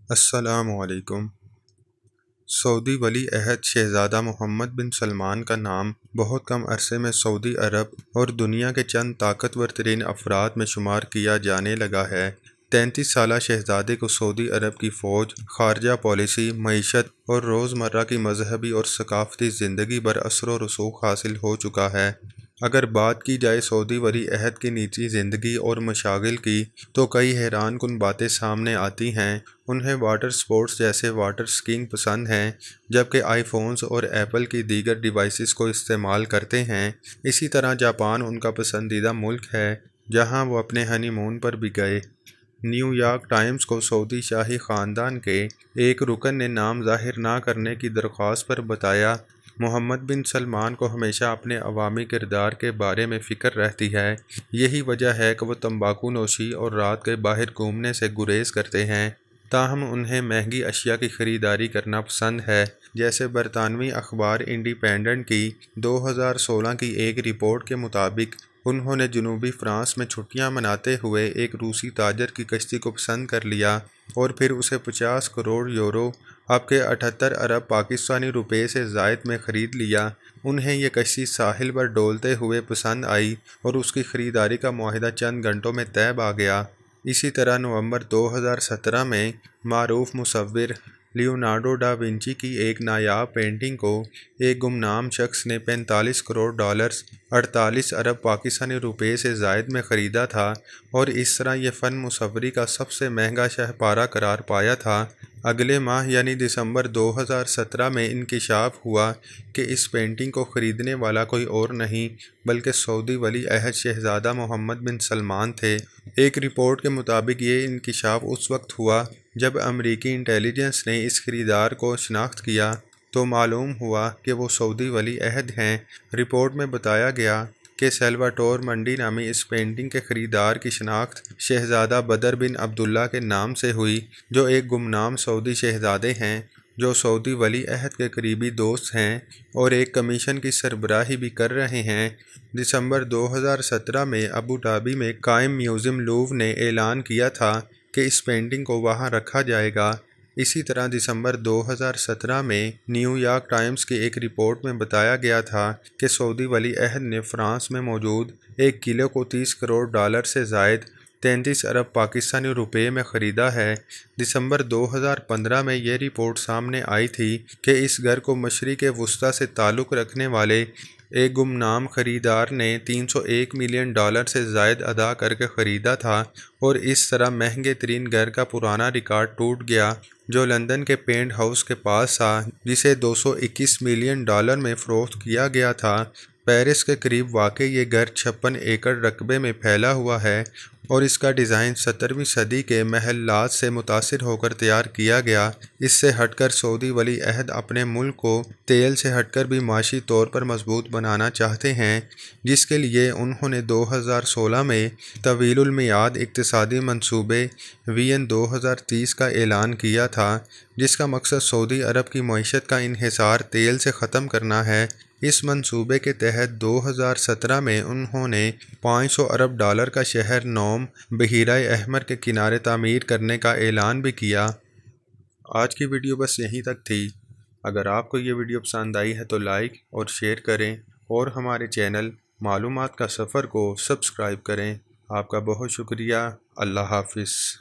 السلام علیکم۔ سعودی ولی عہد شہزادہ محمد بن سلمان کا نام بہت کم عرصے میں سعودی عرب اور دنیا کے چند طاقتور ترین افراد میں شمار کیا جانے لگا ہے۔ 33 سالہ شہزادے کو سعودی عرب کی فوج، خارجہ پالیسی، معیشت اور روزمرہ کی مذہبی اور ثقافتی زندگی پر اثر و رسوخ حاصل ہو چکا ہے۔ اگر بات کی جائے سعودی ولی عہد کی نجی زندگی اور مشاغل کی تو کئی حیران کن باتیں سامنے آتی ہیں۔ انہیں واٹر سپورٹس جیسے واٹر اسکینگ پسند ہیں، جبکہ آئی فونز اور ایپل کی دیگر ڈیوائسز کو استعمال کرتے ہیں۔ اسی طرح جاپان ان کا پسندیدہ ملک ہے، جہاں وہ اپنے ہنی مون پر بھی گئے۔ نیو یارک ٹائمز کو سعودی شاہی خاندان کے ایک رکن نے نام ظاہر نہ کرنے کی درخواست پر بتایا، محمد بن سلمان کو ہمیشہ اپنے عوامی کردار کے بارے میں فکر رہتی ہے۔ یہی وجہ ہے کہ وہ تمباکو نوشی اور رات کے باہر گھومنے سے گریز کرتے ہیں، تاہم انہیں مہنگی اشیاء کی خریداری کرنا پسند ہے، جیسے برطانوی اخبار انڈیپینڈنٹ کی 2016 کی ایک رپورٹ کے مطابق انہوں نے جنوبی فرانس میں چھٹیاں مناتے ہوئے ایک روسی تاجر کی کشتی کو پسند کر لیا اور پھر اسے 50 کروڑ یورو اب کے 78 ارب پاکستانی روپے سے زائد میں خرید لیا۔ انہیں یہ کشتی ساحل پر ڈولتے ہوئے پسند آئی اور اس کی خریداری کا معاہدہ چند گھنٹوں میں طے پا گیا۔ اسی طرح نومبر 2017 میں معروف مصور لیونارڈو ڈا ونچی کی ایک نایاب پینٹنگ کو ایک گمنام شخص نے 45 کروڑ ڈالرز 48 ارب پاکستانی روپے سے زائد میں خریدا تھا اور اس طرح یہ فن مصوری کا سب سے مہنگا شاہکار قرار پایا تھا۔ اگلے ماہ یعنی دسمبر 2017 میں انکشاف ہوا کہ اس پینٹنگ کو خریدنے والا کوئی اور نہیں بلکہ سعودی ولی عہد شہزادہ محمد بن سلمان تھے۔ ایک رپورٹ کے مطابق یہ انکشاف اس وقت ہوا جب امریکی انٹیلی جنس نے اس خریدار کو شناخت کیا تو معلوم ہوا کہ وہ سعودی ولی عہد ہیں۔ رپورٹ میں بتایا گیا کہ سیلواٹور منڈی نامی اس پینٹنگ کے خریدار کی شناخت شہزادہ بدر بن عبداللہ کے نام سے ہوئی، جو ایک گمنام سعودی شہزادے ہیں جو سعودی ولی عہد کے قریبی دوست ہیں اور ایک کمیشن کی سربراہی بھی کر رہے ہیں۔ دسمبر 2017 میں ابو دھابی میں قائم میوزیم لوور نے اعلان کیا تھا کہ اس پینٹنگ کو وہاں رکھا جائے گا۔ اسی طرح دسمبر 2017 میں نیو یارک ٹائمز کی ایک رپورٹ میں بتایا گیا تھا کہ سعودی ولی عہد نے فرانس میں موجود ایک قلعے کو 30 کروڑ ڈالر سے زائد 33 ارب پاکستانی روپے میں خریدا ہے۔ دسمبر 2015 میں یہ رپورٹ سامنے آئی تھی کہ اس گھر کو مشرق وسطیٰ سے تعلق رکھنے والے ایک گمنام خریدار نے 301 ملین ڈالر سے زائد ادا کر کے خریدا تھا اور اس طرح مہنگے ترین گھر کا پرانا ریکارڈ ٹوٹ گیا جو لندن کے پینٹ ہاؤس کے پاس تھا، جسے 221 ملین ڈالر میں فروخت کیا گیا تھا۔ پیرس کے قریب واقع یہ گھر 56 ایکڑ رقبے میں پھیلا ہوا ہے اور اس کا ڈیزائن 17ویں صدی کے محلات سے متاثر ہو کر تیار کیا گیا۔ اس سے ہٹ کر سعودی ولی عہد اپنے ملک کو تیل سے ہٹ کر بھی معاشی طور پر مضبوط بنانا چاہتے ہیں، جس کے لیے انہوں نے 2016 میں طویل المیعاد اقتصادی منصوبے وژن 2030 کا اعلان کیا تھا، جس کا مقصد سعودی عرب کی معیشت کا انحصار تیل سے ختم کرنا ہے۔ اس منصوبے کے تحت 2017 میں انہوں نے 500 ارب ڈالر کا شہر نوم بحیرہ احمر کے کنارے تعمیر کرنے کا اعلان بھی کیا۔ آج کی ویڈیو بس یہیں تک تھی۔ اگر آپ کو یہ ویڈیو پسند آئی ہے تو لائک اور شیئر کریں اور ہمارے چینل معلومات کا سفر کو سبسکرائب کریں۔ آپ کا بہت شکریہ۔ اللہ حافظ۔